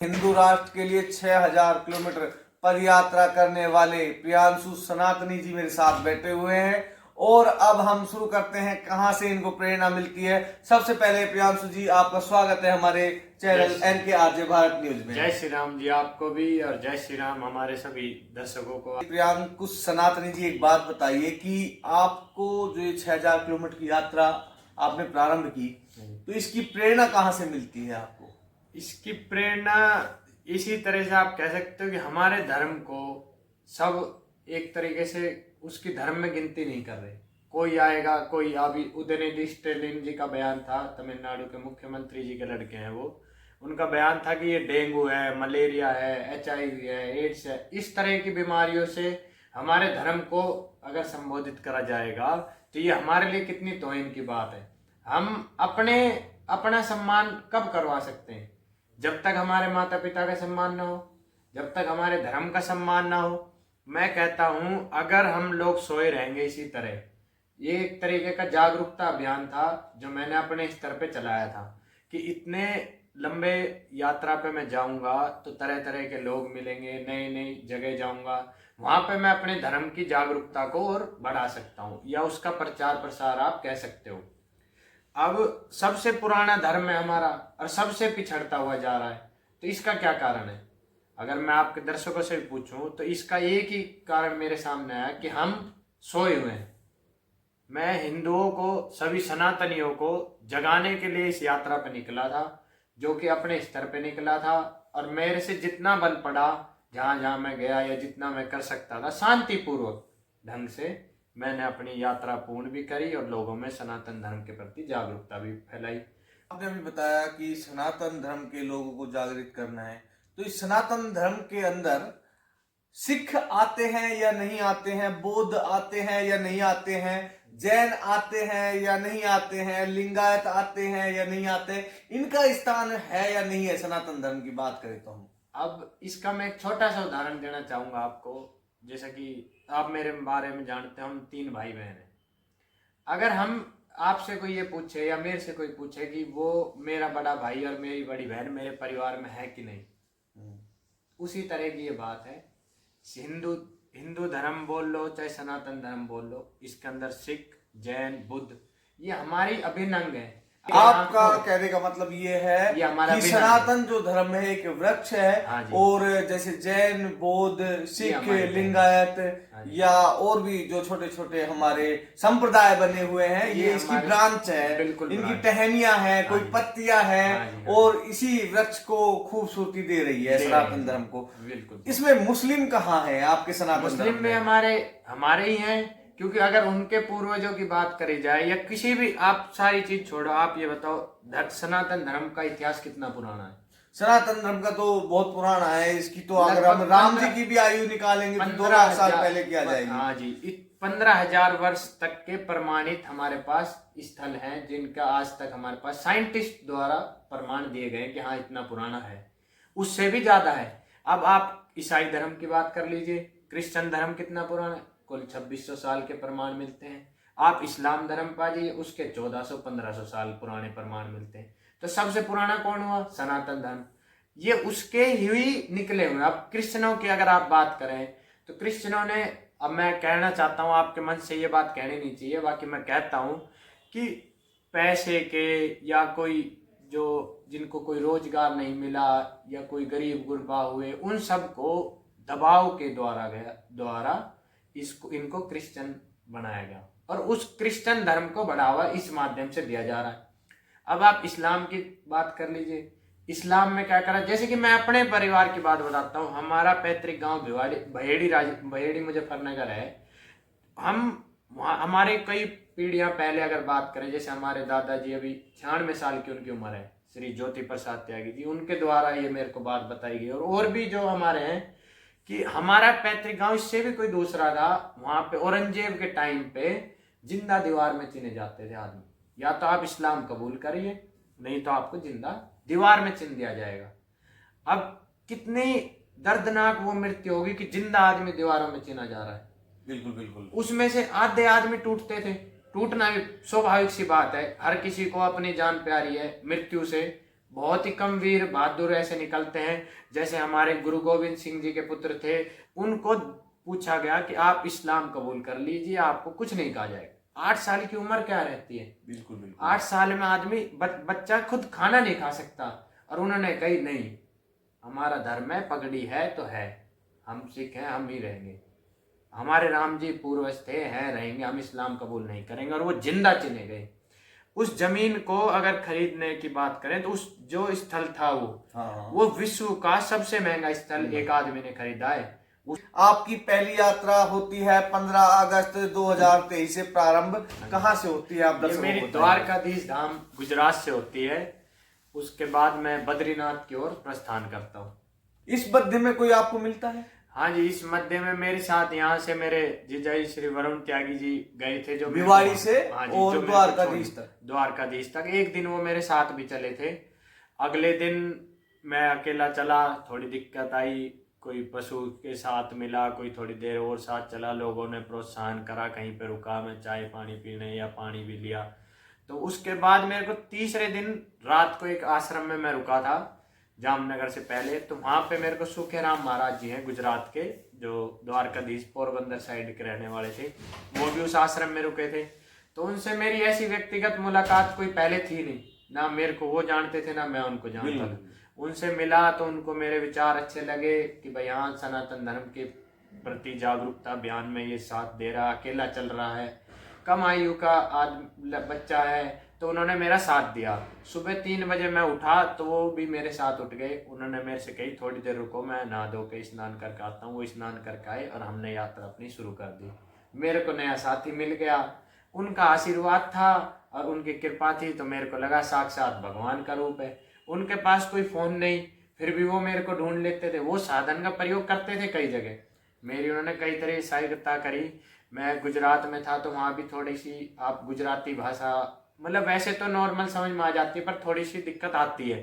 हिंदू राष्ट्र के लिए 6000 किलोमीटर पद यात्रा करने वाले प्रियांशु सनातनी जी मेरे साथ बैठे हुए हैं और अब हम शुरू करते हैं कहां से इनको प्रेरणा मिलती है। सबसे पहले प्रियांशु जी, आपका स्वागत है हमारे चैनल NKRJ भारत न्यूज में। जय श्री राम जी, आपको भी, और जय श्री राम हमारे सभी दर्शकों को। प्रियांशु सनातनी जी, एक बात बताइए कि आपको जो ये 6000 किलोमीटर की यात्रा आपने प्रारंभ की, तो इसकी प्रेरणा कहां से मिलती है आपको? इसकी प्रेरणा इसी तरह से आप कह सकते हो कि हमारे धर्म को सब एक तरीके से उसकी धर्म में गिनती नहीं कर रहे। कोई आएगा, कोई अभी उदयनिधि स्टेलिन जी का बयान था, तमिलनाडु के मुख्यमंत्री जी के लड़के हैं वो, उनका बयान था कि ये डेंगू है, मलेरिया है, HIV है, एड्स है, इस तरह की बीमारियों से हमारे धर्म को अगर संबोधित करा जाएगा तो ये हमारे लिए कितनी तौहीन की बात है। हम अपना सम्मान कब करवा सकते हैं? जब तक हमारे माता पिता का सम्मान ना हो, जब तक हमारे धर्म का सम्मान ना हो। मैं कहता हूं अगर हम लोग सोए रहेंगे इसी तरह, ये एक तरीके का जागरूकता अभियान था जो मैंने अपने स्तर पे चलाया था कि इतने लंबे यात्रा पे मैं जाऊंगा तो तरह तरह के लोग मिलेंगे, नई नई जगह जाऊंगा, वहां पे मैं अपने धर्म की जागरूकता को और बढ़ा सकता हूँ या उसका प्रचार प्रसार आप कह सकते हो। अब सबसे पुराना धर्म है हमारा और सबसे पिछड़ता हुआ जा रहा है, तो इसका क्या कारण है? अगर मैं आपके दर्शकों से भी पूछूं तो इसका एक ही कारण मेरे सामने आया कि हम सोए हुए हैं। मैं हिंदुओं को, सभी सनातनियों को जगाने के लिए इस यात्रा पर निकला था, जो कि अपने स्तर पे निकला था, और मेरे से जितना बल पड़ा, जहां जहां मैं गया या जितना मैं कर सकता था, शांतिपूर्वक ढंग से मैंने अपनी यात्रा पूर्ण भी करी और लोगों में सनातन धर्म के प्रति जागरूकता भी फैलाई। आपने अभी बताया कि सनातन धर्म के लोगों को जागृत करना है, तो इस सनातन धर्म के अंदर सिख आते हैं या नहीं आते हैं, बौद्ध आते हैं या नहीं आते हैं, जैन आते हैं या नहीं आते हैं, लिंगायत आते हैं या नहीं आते, इनका स्थान है या नहीं है सनातन धर्म की बात करें तो हम? अब इसका मैं एक छोटा सा उदाहरण देना चाहूंगा आपको। जैसा कि आप मेरे बारे में जानते हो, हम 3 भाई बहन हैं। अगर हम आपसे कोई ये पूछे या मेरे से कोई पूछे कि वो मेरा बड़ा भाई और मेरी बड़ी बहन मेरे परिवार में है कि नहीं, उसी तरह की ये बात है। हिंदू हिंदू धर्म बोल लो चाहे सनातन धर्म बोल लो, इसके अंदर सिख, जैन, बुद्ध, ये हमारी अभिन्न अंग है। आपका कहने का मतलब ये है कि सनातन जो धर्म है एक वृक्ष है, और जैसे जैन, बौद्ध, सिख, लिंगायत या और भी जो छोटे छोटे हमारे संप्रदाय बने हुए हैं, ये इसकी ब्रांच है, इनकी टहनियां हैं, कोई पत्तियां हैं, और इसी वृक्ष को खूबसूरती दे रही है सनातन धर्म को। बिल्कुल। इसमें मुस्लिम कहाँ है आपके सनातन धर्म मुस्लिम में हमारे ही हैं, क्योंकि अगर उनके पूर्वजों की बात करी जाए या किसी भी, आप सारी चीज छोड़ो, आप ये बताओ सनातन धर्म का इतिहास कितना पुराना है? सनातन धर्म का तो बहुत पुराना है। इसकी तो अगर हम राम जी की भी आयु निकालेंगे तो 12 साल पहले किया जाएगी। हाँ जी, 15,000 वर्ष तक के प्रमाणित हमारे पास स्थल हैं, जिनका आज तक हमारे पास साइंटिस्ट द्वारा प्रमाण दिए गए कि हाँ इतना पुराना है। उससे भी ज्यादा है। अब आप ईसाई धर्म की बात कर लीजिए, क्रिश्चियन धर्म कितना पुराना है, कुल 2600 साल के प्रमाण मिलते हैं। आप इस्लाम धर्म पा जाइए, उसके 1400-1500 साल पुराने प्रमाण मिलते हैं। तो सबसे पुराना कौन हुआ? सनातन धर्म। ये उसके ही निकले हुए। अब क्रिश्चियनों की अगर आप बात करें तो क्रिश्चियनों ने, अब मैं कहना चाहता हूं, आपके मन से ये बात कहनी नहीं चाहिए, बाकी मैं कहता हूं कि पैसे के या कोई जो जिनको कोई रोजगार नहीं मिला या कोई गरीब गुरबा हुए, उन सबको दबाव के द्वारा इनको क्रिश्चियन बनाया गया, और उस क्रिश्चियन धर्म को बढ़ावा इस माध्यम से दिया जा रहा है। अब आप इस्लाम की बात कर लीजिए, इस्लाम में क्या करा, जैसे कि मैं अपने परिवार की बात बताता हूँ। हमारा पैतृक गांव भहेड़ी मुजफ्फरनगर है। हमारे कई पीढ़ियां पहले अगर बात करें, जैसे हमारे दादाजी अभी 96 साल की उनकी उम्र है, श्री ज्योति प्रसाद त्यागी जी, उनके द्वारा ये मेरे को बात बताई गई। और भी जो हमारे हैं कि हमारा पैतृक गांव इससे भी कोई दूसरा था। वहां पे औरंगजेब के टाइम पे जिंदा दीवार में चिने जाते थे आदमी, या तो आप इस्लाम कबूल करिए, नहीं तो आपको जिंदा दीवार में चिन दिया जाएगा। अब कितनी दर्दनाक वो मृत्यु होगी कि जिंदा आदमी दीवारों में चिना जा रहा है। बिल्कुल बिल्कुल। उसमें से आधे आदमी टूटते थे, टूटना भी स्वाभाविक सी बात है, हर किसी को अपनी जान प्यारी है, मृत्यु से बहुत ही कम वीर बहादुर ऐसे निकलते हैं। जैसे हमारे गुरु गोविंद सिंह जी के पुत्र थे, उनको पूछा गया कि आप इस्लाम कबूल कर लीजिए, आपको कुछ नहीं कहा जाएगा। 8 साल की उम्र क्या रहती है, बिल्कुल बिल्कुल। 8 साल में आदमी बच्चा खुद खाना नहीं खा सकता, और उन्होंने कही नहीं, हमारा धर्म है, पगड़ी है तो है, हम सिख हैं, हम ही रहेंगे, हमारे राम जी पूर्वज थे, हैं, रहेंगे, हम इस्लाम कबूल नहीं करेंगे। और वो जिंदा चुने गए। उस जमीन को अगर खरीदने की बात करें तो उस जो स्थल था वो विश्व का सबसे महंगा स्थल एक आदमी ने खरीदा है। आपकी पहली यात्रा होती है 15 अगस्त 2023 से प्रारंभ, कहाँ से होती है आप? ये मेरी द्वारकाधीश धाम गुजरात से होती है। उसके बाद मैं बद्रीनाथ की ओर प्रस्थान करता हूँ। इस मध्य में कोई आपको मिलता है? हाँ जी, इस मध्य में मेरे साथ यहाँ से मेरे जीजाजी श्री वरुण त्यागी जी गए थे, जो भिवाड़ी से और द्वारकाधीश तक। एक दिन वो मेरे साथ भी चले थे। अगले दिन मैं अकेला चला, थोड़ी दिक्कत आई, कोई पशु के साथ मिला, कोई थोड़ी देर और साथ चला, लोगों ने प्रोत्साहन करा, कहीं पे रुका, मैं चाय पानी पीने या पानी भी लिया। तो उसके बाद मेरे को तीसरे दिन रात को एक आश्रम में मैं रुका था जामनगर से पहले। तो वहां पे मेरे को सुखेराम महाराज जी हैं गुजरात के, जो द्वारकाधीश पोरबंदर साइड के रहने वाले थे, वो भी उस आश्रम में रुके थे। तो उनसे मेरी ऐसी व्यक्तिगत मुलाकात कोई पहले थी नहीं, ना मेरे को वो जानते थे ना मैं उनको जानता था। उनसे मिला तो उनको मेरे विचार अच्छे लगे कि भाई हाँ, सनातन धर्म के प्रति जागरूकता अभियान में ये साथ दे रहा, अकेला चल रहा है, कम आयु का बच्चा है, तो उन्होंने मेरा साथ दिया। सुबह 3 बजे मैं उठा तो वो भी मेरे साथ उठ गए। उन्होंने मेरे से कही थोड़ी देर रुको, मैं नहा धो के स्नान करके आता हूँ। वो स्नान करके आए और हमने यात्रा अपनी शुरू कर दी। मेरे को नया साथी मिल गया, उनका आशीर्वाद था और उनकी कृपा थी, तो मेरे को लगा साक्षात भगवान का रूप है। उनके पास कोई फोन नहीं, फिर भी वो मेरे को ढूंढ लेते थे। वो साधन का प्रयोग करते थे कई जगह, मेरी उन्होंने कई तरह सहायता करी। मैं गुजरात में था तो वहाँ भी थोड़ी सी आप गुजराती भाषा, मतलब वैसे तो नॉर्मल समझ में आ जाती है, पर थोड़ी सी दिक्कत आती है,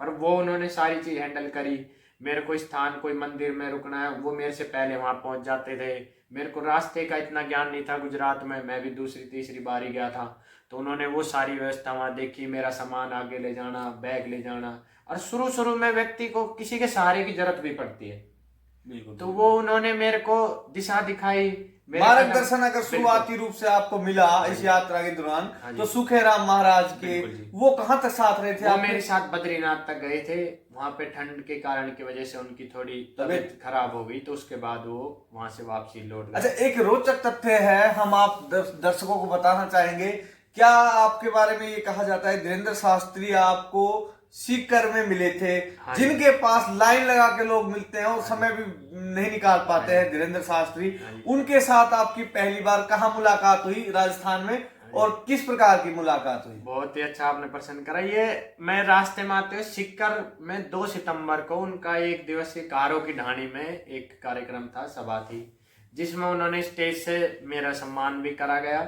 पर वो उन्होंने सारी चीज हैंडल करी। मेरे को स्थान, कोई मंदिर में रुकना है, वो मेरे से पहले वहां पहुंच जाते थे। मेरे को रास्ते का इतना ज्ञान नहीं था गुजरात में, मैं भी दूसरी तीसरी बार ही गया था, तो उन्होंने वो सारी व्यवस्था वहां देखी। मेरा सामान आगे ले जाना, बैग ले जाना, और शुरू में व्यक्ति को किसी के सहारे की जरूरत भी पड़ती है, तो वो उन्होंने मेरे को दिशा दिखाई। मार्गदर्शन अगर शुरुआती रूप से आपको मिला इस यात्रा के दौरान, तो सुखेराम महाराज के वो कहाँ तक साथ रहे थे? वो मेरे साथ बद्रीनाथ तक गए थे। वहां पे ठंड के कारण की वजह से उनकी थोड़ी तबीयत खराब हो गई, तो उसके बाद वो वहां से वापसी लौट गए। अच्छा, एक रोचक तथ्य है, हम आप दर्शकों को बताना चाहेंगे। क्या आपके बारे में ये कहा जाता है धीरेन्द्र शास्त्री आपको सीकर में मिले थे, जिनके पास लाइन लगा के लोग मिलते हैं और समय भी नहीं निकाल पाते हैं, धीरेन्द्र शास्त्री, उनके साथ आपकी पहली बार कहाँ मुलाकात हुई राजस्थान में, और किस प्रकार की मुलाकात हुई? बहुत ही अच्छा आपने प्रश्न करा। ये मैं रास्ते में आते हुए सीकर में 2 सितंबर को उनका 1 दिवसीय कारो की ढाणी में एक कार्यक्रम था, सभा थी, जिसमें उन्होंने स्टेज से मेरा सम्मान भी करा गया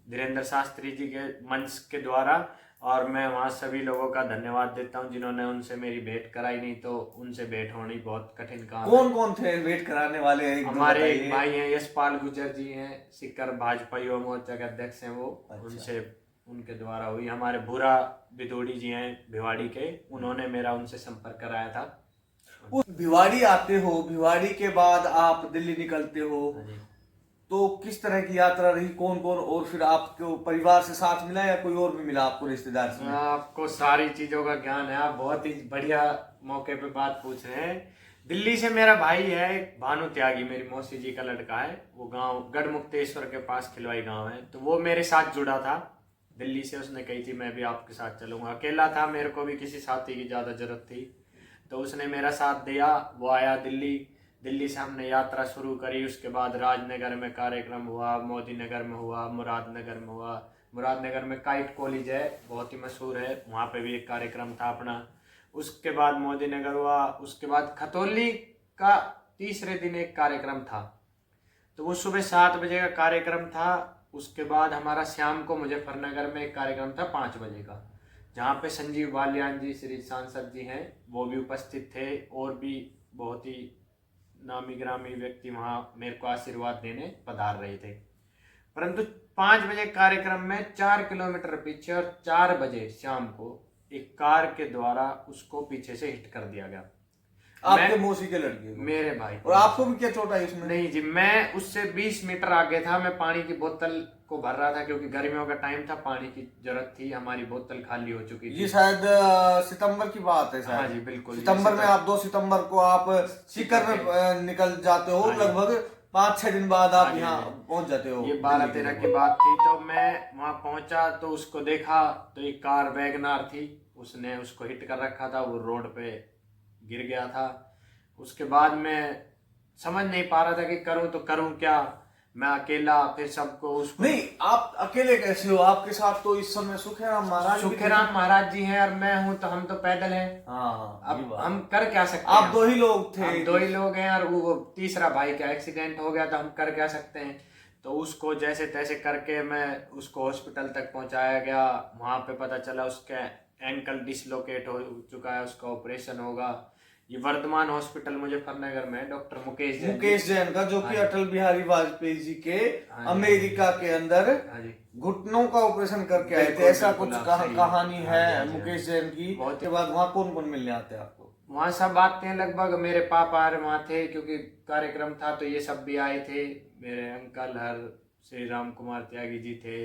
धीरेन्द्र शास्त्री जी के मंच के द्वारा। और मैं वहाँ सभी लोगों का धन्यवाद देता हूँ जिन्होंने उनसे मेरी भेंट कराई, नहीं तो उनसे भेंट होनी बहुत कठिन काम। कौन थे भेंट कराने वाले? हमारे एक भाई हैं यशपाल गुजर जी हैं, सीकर भाजपा युवा मोर्चा के अध्यक्ष हैं वो। अच्छा। उनसे उनके द्वारा हुई। हमारे भूरा बिदोड़ी जी हैं भिवाड़ी के, उन्होंने मेरा उनसे संपर्क कराया था। भिवाड़ी आते हो, भिवाड़ी के बाद आप दिल्ली निकलते हो, तो किस तरह की यात्रा रही, कौन और फिर आपको परिवार से साथ मिला या कोई और भी मिला आपको रिश्तेदार से? आपको सारी चीजों का ज्ञान है, आप बहुत ही बढ़िया मौके पे बात पूछ रहे हैं। दिल्ली से मेरा भाई है भानु त्यागी, मेरी मौसी जी का लड़का है, वो गांव गढ़मुक्तेश्वर के पास खिलवाई गांव है, तो वो मेरे साथ जुड़ा था दिल्ली से। उसने कही थी मैं भी आपके साथ चलूंगा, अकेला था, मेरे को भी किसी साथी की ज्यादा जरूरत थी, तो उसने मेरा साथ दिया। वो आया दिल्ली से हमने यात्रा शुरू करी। उसके बाद राजनगर में कार्यक्रम हुआ, मोदी नगर में हुआ, मुरादनगर में हुआ। मुरादनगर में काइट कॉलेज है, बहुत ही मशहूर है, वहाँ पे भी एक कार्यक्रम था अपना। उसके बाद मोदी नगर हुआ, उसके बाद खतौली का तीसरे दिन एक कार्यक्रम था, तो वो सुबह 7 बजे का कार्यक्रम था। उसके बाद हमारा शाम को मुजफ्फरनगर में एक कार्यक्रम था 5 बजे का, जहाँ पे संजीव बालियान जी श्री सांसद जी हैं वो भी उपस्थित थे, और भी बहुत ही नामी ग्रामी व्यक्ति वहां मेरे को आशीर्वाद देने पधार रहे थे। परंतु 5 बजे कार्यक्रम में 4 किलोमीटर पीछे और 4 बजे शाम को एक कार के द्वारा उसको पीछे से हिट कर दिया गया। आपके मौसी के लड़के को? मेरे भाई। और आपको भी क्या चोट आई उसमें? नहीं जी, मैं उससे 20 मीटर आगे था, मैं पानी की बोतल को भर रहा था क्योंकि गर्मियों का टाइम था, पानी की जरूरत थी, हमारी बोतल खाली हो चुकी थी। ये शायद सितंबर की बात है शायद। हाँ जी बिल्कुल, सितंबर में आप 2 सितंबर को आप सीकर में निकल जाते हो, लगभग 5-6 दिन बाद आप यहाँ पहुंच जाते हो। ये 12-13 की बात थी। तो मैं वहां पहुंचा तो उसको देखा तो एक कार वैगनार थी, उसने उसको हिट कर रखा था, वो रोड पे गिर गया था। उसके बाद मैं समझ नहीं पा रहा था कि करूं तो करूं क्या, मैं अकेला, फिर सबको उसको। नहीं, आप अकेले कैसे हो? आपके साथ तो इस समय सुखेराम महाराज जी हैं और मैं हूं, तो हम तो पैदल हैं। हाँ, अब हम कर क्या सकते हैं? आप 2 ही लोग थे? हम 2 ही लोग हैं और वो तीसरा भाई का एक्सीडेंट हो गया, तो हम कर क्या सकते हैं? तो उसको जैसे तैसे करके मैं उसको हॉस्पिटल तक पहुंचाया गया। वहां पे पता चला उसका एंकल डिसलोकेट हो चुका है, उसका ऑपरेशन होगा। ये वर्धमान हॉस्पिटल मुजफ्फरनगर में डॉक्टर मुकेश जैन का, जो कि अटल बिहारी वाजपेयी जी के अमेरिका के अंदर घुटनों का ऑपरेशन करके आए थे, ऐसा कुछ कहानी है मुकेश जैन की। के बाद वहाँ कौन कौन मिलने आते हैं आपको? वहाँ सब आते हैं, लगभग मेरे पापा वहाँ थे क्योंकि कार्यक्रम था, तो ये सब भी आए थे। मेरे अंकल हर श्री राम कुमार त्यागी जी थे,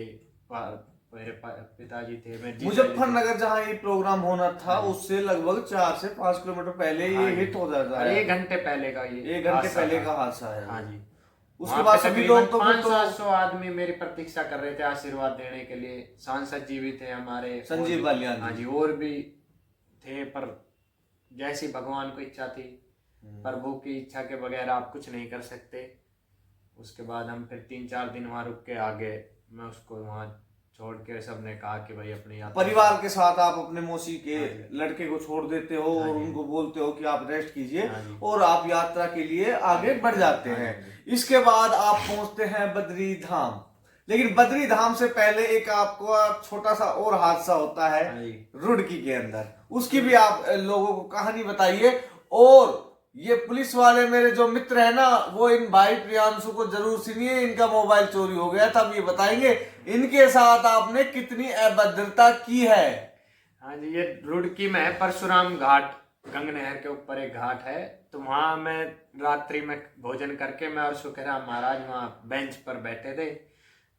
मेरे पिताजी थे। मुजफ्फरनगर जहाँ ये प्रोग्राम होना था उससे लगभग 4 से 5 किलोमीटर पहले ये हिट हो जाता है। 1 घंटे पहले का ये 1 घंटे पहले का हादसा है। हाँ जी। उसके बाद सभी लोग तो 500 आदमी मेरी प्रतीक्षा कर रहे थे आशीर्वाद देने के लिए। सांसद जी भी थे हमारे, संजीव बालियान। हाँ जी, और भी थे, पर जैसी भगवान को इच्छा थी, प्रभु की इच्छा के बगैर आप कुछ नहीं कर सकते। उसके बाद हम फिर 3-4 दिन वहाँ रुक के आगे, मैं उसको वहाँ छोड़ के, सबने कहा कि भाई अपने परिवार के साथ आप अपने मौसी के लड़के को छोड़ देते हो और उनको बोलते हो कि आप रेस्ट कीजिए और आप यात्रा के लिए आगे बढ़ जाते हैं। इसके बाद आप पहुंचते हैं बद्री धाम। लेकिन बद्री धाम से पहले एक आपको छोटा सा और हादसा होता है रुड़की के अंदर, उसकी भी आप लोगों को कहानी बताइए। और ये पुलिस वाले मेरे जो मित्र है ना, वो इन भाई प्रियांशु को जरूर सुनिए, इनका मोबाइल चोरी हो गया था, ये बताएंगे इनके साथ आपने कितनी अभद्रता की है। हाँ जी, ये रुड़की में है, परशुराम घाट, गंग नहर के ऊपर एक घाट है। तो वहां मैं रात्रि में भोजन करके, मैं और सुखेराम महाराज वहां बेंच पर बैठे थे।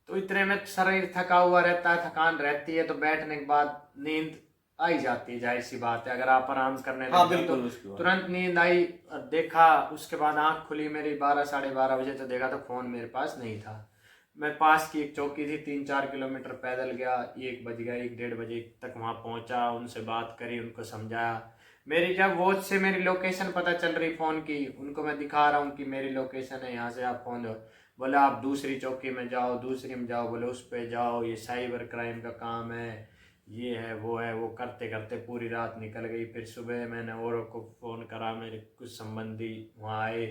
तो इतने में शरीर थका हुआ रहता है, थकान रहती है, तो बैठने के बाद नींद आई जाती है, जाहिर सी बात है। अगर आप आराम करने लगे तो तुरंत नींद आई। और देखा, उसके बाद आंख खुली मेरी 12-12:30 बजे, तो देखा तो फोन मेरे पास नहीं था। मैं पास की एक चौकी थी, 3-4 किलोमीटर पैदल गया, 1 बज गया, 1-1:30 बजे तक वहां पहुंचा, उनसे बात करी, उनको समझाया। मेरी जब वॉच से मेरी लोकेशन पता चल रही फोन की, उनको मैं दिखा रहा हूँ कि मेरी लोकेशन है, यहाँ से आप फोन दो। बोले आप दूसरी चौकी में जाओ, दूसरी में जाओ, बोले उस पर जाओ, ये साइबर क्राइम का काम है, ये है वो है। वो करते करते पूरी रात निकल गई। फिर सुबह मैंने औरों को फ़ोन करा, मेरे कुछ संबंधी वहाँ आए,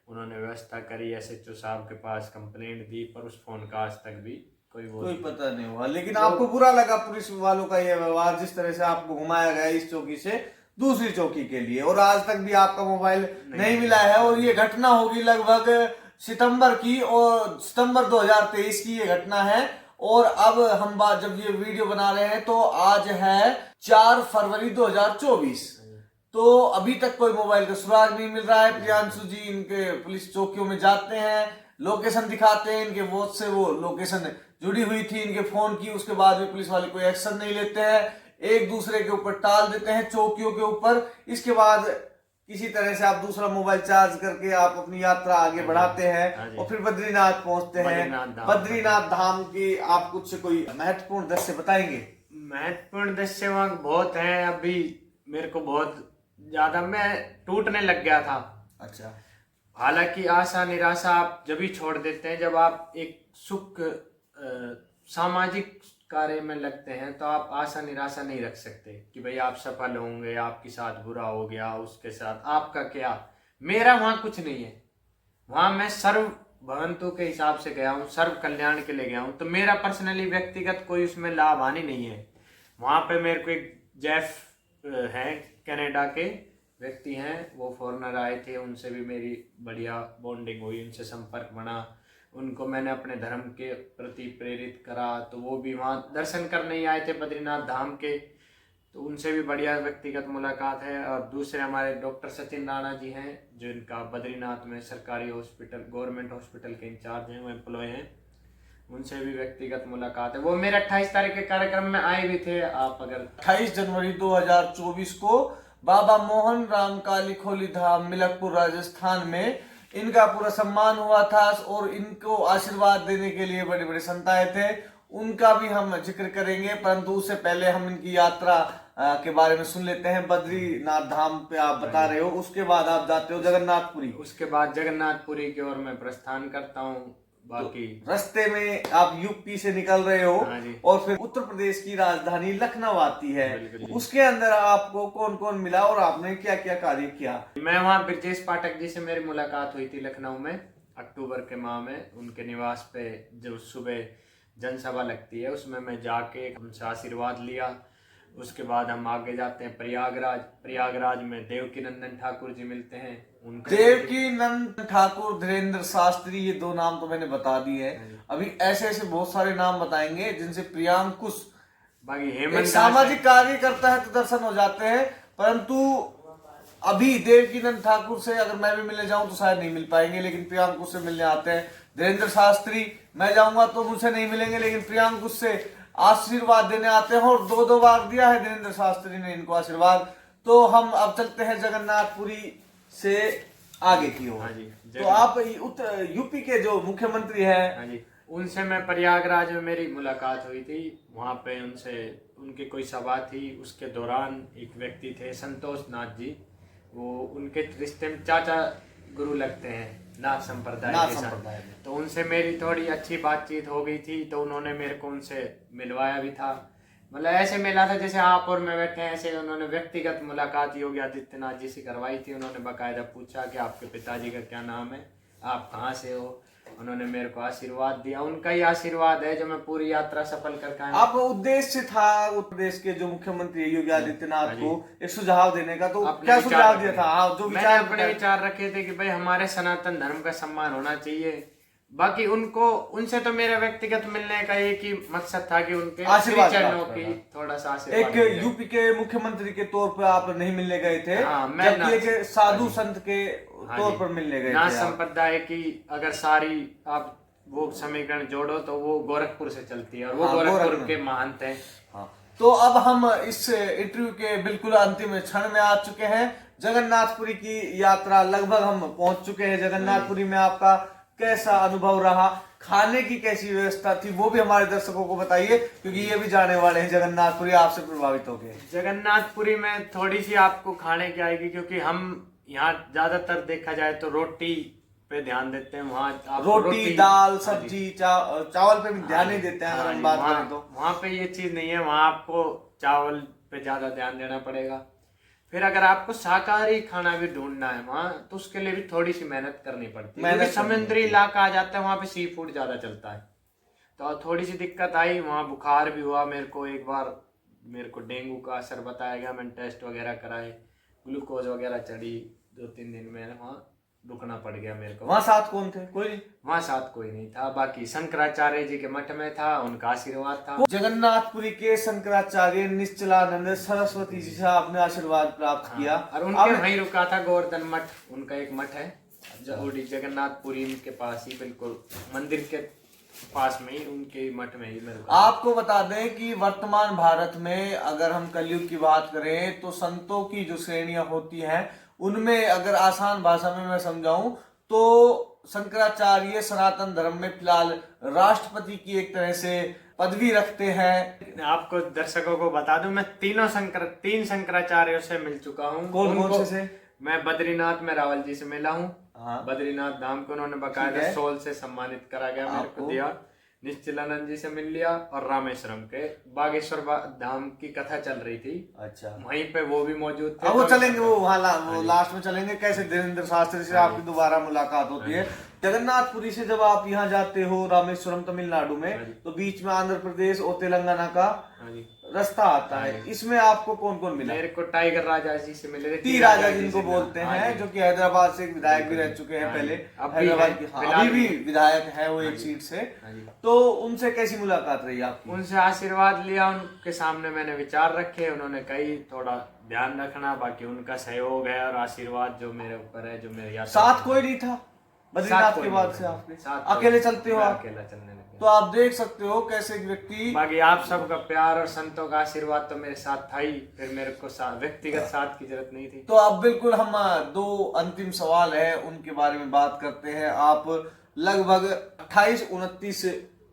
उन्होंने व्यवस्था करी, SHO साहब के पास कंप्लेंट दी, पर उस फोन का आज तक भी कोई पता नहीं हुआ। लेकिन तो आपको बुरा लगा पुलिस वालों का ये व्यवहार, जिस तरह से आपको घुमाया गया इस चौकी से दूसरी चौकी के लिए, और आज तक भी आपका मोबाइल नहीं मिला है। और ये घटना होगी लगभग सितंबर की, और सितंबर 2023 की ये घटना है। और अब हम बात, जब ये वीडियो बना रहे हैं तो आज है 4 फरवरी 2024, तो अभी तक कोई मोबाइल का सुराग नहीं मिल रहा है। प्रियांशु जी इनके पुलिस चौकियों में जाते हैं, लोकेशन दिखाते हैं, इनके वॉच से वो लोकेशन जुड़ी हुई थी इनके फोन की, उसके बाद भी पुलिस वाले कोई एक्शन नहीं लेते हैं, एक दूसरे के ऊपर टाल देते हैं चौकियों के ऊपर। इसके बाद किसी तरह से आप दूसरा मोबाइल चार्ज करके आप अपनी यात्रा आगे बढ़ाते हैं और फिर बद्रीनाथ पहुंचते हैं। बद्रीनाथ धाम की आप कुछ कोई महत्वपूर्ण दृश्य बताएंगे? महत्वपूर्ण दृश्य वहां बहुत हैं। अभी मेरे को बहुत ज्यादा, मैं टूटने लग गया था। अच्छा। हालांकि आशा निराशा आप जब भी छोड़ देते हैं, जब आप एक सुख सामाजिक कार्य में लगते हैं, तो आप आशा निराशा नहीं रख सकते कि भाई आप सफल होंगे, आपके साथ बुरा हो गया, उसके साथ आपका क्या। मेरा वहाँ कुछ नहीं है, वहाँ मैं सर्व भवंतु के हिसाब से गया हूँ, सर्व कल्याण के लिए गया हूँ। तो मेरा पर्सनली व्यक्तिगत कोई उसमें लाभ हानि नहीं है। वहाँ पे मेरे को एक जेफ हैं, कनाडा के व्यक्ति हैं, वो फॉरेनर आए थे, उनसे भी मेरी बढ़िया बॉन्डिंग हुई, उनसे संपर्क बना, उनको मैंने अपने धर्म के प्रति प्रेरित करा। तो वो भी वहाँ दर्शन करने ही आए थे बद्रीनाथ धाम के। तो उनसे भी बढ़िया व्यक्तिगत मुलाकात है। और दूसरे हमारे डॉक्टर सचिन राणा जी हैं, जो इनका बद्रीनाथ में सरकारी हॉस्पिटल, गवर्नमेंट हॉस्पिटल के इंचार्ज हैं, वो एम्प्लॉय हैं, उनसे भी व्यक्तिगत मुलाकात है। वो मेरे 28 तारीख के कार्यक्रम में आए भी थे। आप अगर 28 जनवरी 2024 को बाबा मोहन राम काली खोली धाम मिलकपुर राजस्थान में इनका पूरा सम्मान हुआ था और इनको आशीर्वाद देने के लिए बड़े बड़े संत आए थे, उनका भी हम जिक्र करेंगे। परंतु उससे पहले हम इनकी यात्रा के बारे में सुन लेते हैं। बद्रीनाथ धाम पे आप बता रहे हो, उसके बाद आप जाते हो जगन्नाथपुरी। उसके बाद जगन्नाथपुरी की ओर मैं प्रस्थान करता हूँ। बाकी तो रास्ते में आप यूपी से निकल रहे हो और फिर उत्तर प्रदेश की राजधानी लखनऊ आती है। उसके अंदर आपको कौन कौन मिला और आपने क्या क्या कार्य किया? मैं वहाँ ब्रजेश पाठक जी से मेरी मुलाकात हुई थी लखनऊ में अक्टूबर के माह में। उनके निवास पे जो सुबह जनसभा लगती है उसमें मैं जाके उनसे आशीर्वाद लिया। उसके बाद हम आगे जाते हैं प्रयागराज। प्रयागराज में देवकी नंदन ठाकुर जी मिलते हैं। देवकी नंदन ठाकुर, धीरेन्द्र शास्त्री, ये दो नाम तो मैंने बता दिए हैं। अभी ऐसे ऐसे बहुत सारे नाम बताएंगे जिनसे प्रियांकुश बाकी हेमंत सामाजिक कार्य करता है तो दर्शन हो जाते हैं। परंतु अभी देवकी नंदन ठाकुर से अगर मैं भी मिलने जाऊं तो शायद नहीं मिल पाएंगे, लेकिन प्रियांकुश से मिलने आते हैं। धीरेन्द्र शास्त्री मैं जाऊंगा तो मुझसे नहीं मिलेंगे, लेकिन प्रियांकुश से आशीर्वाद देने आते हैं और दो बार दिया है धीरेन्द्र शास्त्री ने इनको आशीर्वाद। तो हम अब चलते हैं जगन्नाथपुरी से आगे की ओर। तो आप यूपी के जो मुख्यमंत्री हैं, उनसे मैं प्रयागराज में मेरी मुलाकात हुई थी। वहाँ पे उनसे उनकी कोई सभा थी, उसके दौरान एक व्यक्ति थे संतोष नाथ जी, वो उनके रिश्ते में चाचा गुरु लगते हैं नाथ संप्रदाय के साथ। तो उनसे मेरी थोड़ी अच्छी बातचीत हो गई थी, तो उन्होंने मेरे को उनसे मिलवाया भी था। मतलब ऐसे मिला था जैसे आप और मैं बैठे हैं, ऐसे उन्होंने व्यक्तिगत मुलाकात योगी आदित्यनाथ जी से करवाई थी। उन्होंने बाकायदा पूछा कि आपके पिताजी का क्या नाम है, आप कहाँ से हो। उन्होंने मेरे को आशीर्वाद दिया। उनका ही आशीर्वाद है जो मैं पूरी यात्रा सफल करके आया। आपका उद्देश्य था उत्तर प्रदेश के जो मुख्यमंत्री योगी आदित्यनाथ को एक सुझाव देने का, तो क्या सुझाव दिया था? जो मैंने अपने विचार रखे थे कि भाई हमारे सनातन धर्म का सम्मान होना चाहिए। बाकी उनसे तो मेरा व्यक्तिगत मिलने का एक ही मकसद था कि उनके चरणों की थोड़ा सा आशीर्वाद। एक यूपी के मुख्यमंत्री के तौर पर आप नहीं मिलने गए थे, जबकि एक साधु संत के तौर पर मिलने गए थे। नाथ संप्रदाय की अगर सारी आप वो समीकरण जोड़ो तो वो गोरखपुर से चलती है और वो गोरखपुर के महंत हैं। तो अब हम इस इंटरव्यू के बिल्कुल अंतिम क्षण में आ चुके हैं। जगन्नाथपुरी की यात्रा लगभग हम पहुंच चुके हैं। जगन्नाथपुरी में आपका कैसा अनुभव रहा, खाने की कैसी व्यवस्था थी, वो भी हमारे दर्शकों को बताइए, क्योंकि ये भी जाने वाले हैं जगन्नाथपुरी, आपसे प्रभावित हो गए। जगन्नाथपुरी में थोड़ी सी आपको खाने की आएगी, क्योंकि हम यहाँ ज्यादातर देखा जाए तो रोटी पे ध्यान देते हैं। वहाँ रोटी दाल सब्जी चावल पे भी ध्यान नहीं देते हैं। अगर हम बात करें तो वहाँ पे ये चीज नहीं है, वहाँ आपको चावल पे ज्यादा ध्यान देना पड़ेगा। फिर अगर आपको शाकाहारी खाना भी ढूंढना है वहाँ, तो उसके लिए भी थोड़ी सी मेहनत करनी पड़ती है, क्योंकि समुद्री इलाका आ जाता है, वहाँ पे सी फूड ज्यादा चलता है। तो थोड़ी सी दिक्कत आई। वहाँ बुखार भी हुआ मेरे को, एक बार मेरे को डेंगू का असर बताया गया। मैंने टेस्ट वगैरह कराए, ग्लूकोज वगैरह चढ़ी। 2-3 दिन में वहाँ रुकना पड़ गया मेरे को। वहाँ साथ कौन थे? कोई नहीं। वहाँ साथ कोई नहीं था। बाकी शंकराचार्य जी के मठ में था, उनका आशीर्वाद था। जगन्नाथपुरी के शंकराचार्य निश्चलानंद सरस्वती जी से आपने आशीर्वाद प्राप्त किया और उनके वहीं रुका था गोवर्धन मठ, उनका एक मठ है जगन्नाथपुरी के पास ही, बिल्कुल मंदिर के पास में ही, उनके मठ में ही मेरे। आपको बता दें कि वर्तमान भारत में अगर हम कलयुग की बात करें तो संतों की जो श्रेणियां होती हैं उनमें अगर आसान भाषा में मैं समझाऊं तो शंकराचार्य सनातन धर्म में फिलहाल राष्ट्रपति की एक तरह से पदवी रखते हैं। आपको दर्शकों को बता दूं, मैं तीन शंकराचार्यों से मिल चुका हूँ। कौन से? मैं बद्रीनाथ में रावल जी से मिला हूँ। बद्रीनाथ धाम को उन्होंने बकायदा सोल से सम्मानित करा गया, मेरे को दिया। निश्चलानंद जी से मिल लिया और रामेश्वरम के बागेश्वर धाम की कथा चल रही थी। अच्छा, वहीं पे वो भी मौजूद थे। वो चलेंगे, वो वहाँ लास्ट में चलेंगे कैसे धीरेन्द्र शास्त्री से आपकी दोबारा मुलाकात होती है। जगन्नाथपुरी से जब आप यहाँ जाते हो रामेश्वरम तमिलनाडु में, तो बीच में आंध्र प्रदेश और तेलंगाना का रास्ता आता है। इसमें आपको कौन कौन मिला? मेरे को टाइगर राजा जी से मिले थे। टी राजा जिनको बोलते हैं, जो कि हैदराबाद से विधायक भी रह चुके हैं पहले, हैदराबाद की, अभी भी विधायक है वो एक सीट से। तो उनसे कैसी मुलाकात रही आपकी? उनसे आशीर्वाद लिया, उनके सामने मैंने विचार रखे, उन्होंने कही थोड़ा ध्यान रखना, बाकी उनका सहयोग है और आशीर्वाद जो मेरे ऊपर है, जो मेरे याद। साथ कोई नहीं था बद्रीनाथ के बाद से? आपने अकेले चलते हो? अकेला चलने लगे। तो आप देख सकते हो कैसे एक व्यक्ति, बाकी आप सबका प्यार और संतों का आशीर्वाद तो मेरे साथ था ही, फिर मेरे को व्यक्तिगत साथ की जरूरत नहीं थी। तो अब बिल्कुल हम दो अंतिम सवाल है उनके बारे में बात करते हैं। आप लगभग 28-29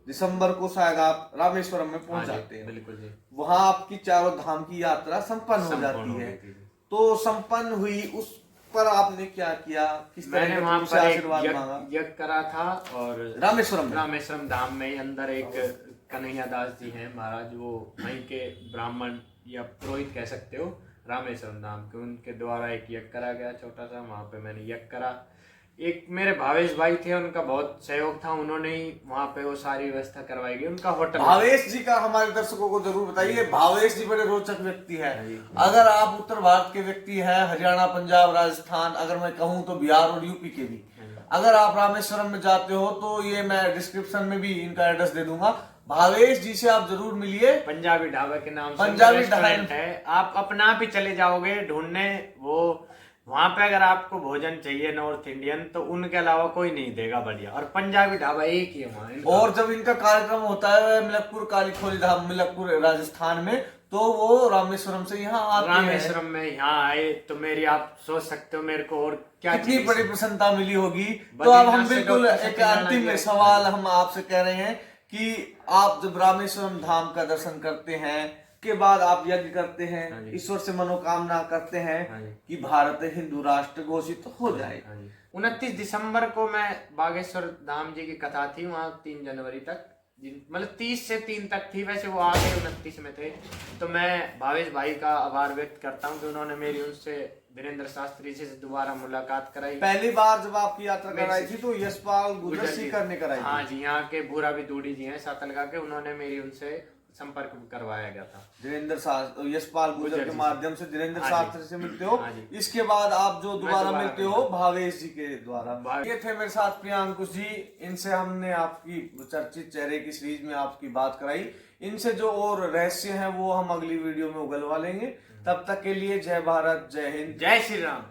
दिसंबर को शायद आप रामेश्वरम में पहुंच जाते हैं। बिल्कुल जी। वहां आपकी चारों धाम की यात्रा संपन्न हो जाती है। तो संपन्न हुई, उस पर आपने क्या किया? किस तरह मैंने वहां पर आशीर्वाद मांगा? यज्ञ करा था, और रामेश्वरम धाम में अंदर एक कन्हैया दास जी हैं महाराज, वो वहीं के ब्राह्मण या पुरोहित कह सकते हो, रामेश्वरम धाम के, उनके द्वारा एक यज्ञ करा गया छोटा सा। वहां पे मैंने यज्ञ करा। एक मेरे भावेश भाई थे, उनका बहुत सहयोग था, उन्होंने ही वहाँ पे वो सारी व्यवस्था करवाई गई। उनका होटल, भावेश जी का हमारे दर्शकों को जरूर बताइए। भावेश जी बड़े रोचक व्यक्ति है। अगर आप उत्तर भारत के व्यक्ति हैं, हरियाणा, पंजाब, राजस्थान, अगर मैं कहूँ तो बिहार और यूपी के भी, अगर आप रामेश्वरम में जाते हो तो ये मैं डिस्क्रिप्शन में भी इनका एड्रेस दे दूंगा। भावेश जी से आप जरूर मिलिए। पंजाबी ढाबा के नाम से पंजाबी ढाबा है, आप अपना भी चले जाओगे ढूंढने, वो वहां पे अगर आपको भोजन चाहिए नॉर्थ इंडियन तो उनके अलावा कोई नहीं देगा बढ़िया, और पंजाबी ढाबा एक ही है वहाँ। और जब इनका कार्यक्रम होता है मिलकपुर काली खोली धाम, मिलकपुर राजस्थान में, तो वो रामेश्वरम से यहाँ आते हैं। रामेश्वरम में यहाँ आए तो मेरी, आप सोच सकते हो मेरे को और क्या कितनी बड़ी प्रसन्नता मिली होगी। तो अब हम बिल्कुल एक अंतिम सवाल हम आपसे कह रहे हैं कि आप जब रामेश्वरम धाम का दर्शन करते हैं के बाद आप यज्ञ करते हैं, ईश्वर से मनोकामना करते हैं कि भारत हिंदू राष्ट्र घोषित हो जाए। 29 दिसंबर को मैं बागेश्वर धाम जी की कथा थी वहाँ 3 जनवरी तक, मतलब 30 से 3 तक थी, वैसे वो आगे 29 में थे। तो मैं भावेश भाई का आभार व्यक्त करता हूँ कि उन्होंने मेरी उनसे धीरेन्द्र शास्त्री से दोबारा मुलाकात कराई। पहली बार जब आपकी यात्रा कराई थी तो यशपाल गुजर सीकर ने कराई। हाँ जी, यहाँ के भूरा बिदूड़ी जी हैं सातलगा के, उन्होंने मेरी उनसे संपर्क करवाया गया था। यशपाल गुजर के माध्यम से धीरेन्द्र शास्त्री से मिलते हो। इसके बाद आप जो दोबारा मिलते हो भावेश जी के द्वारा। ये थे मेरे साथ प्रियांकुश जी, इनसे हमने आपकी चर्चित चेहरे की सीरीज में आपकी बात कराई। इनसे जो और रहस्य हैं वो हम अगली वीडियो में उगलवा लेंगे। तब तक के लिए जय भारत, जय हिंद, जय श्री राम।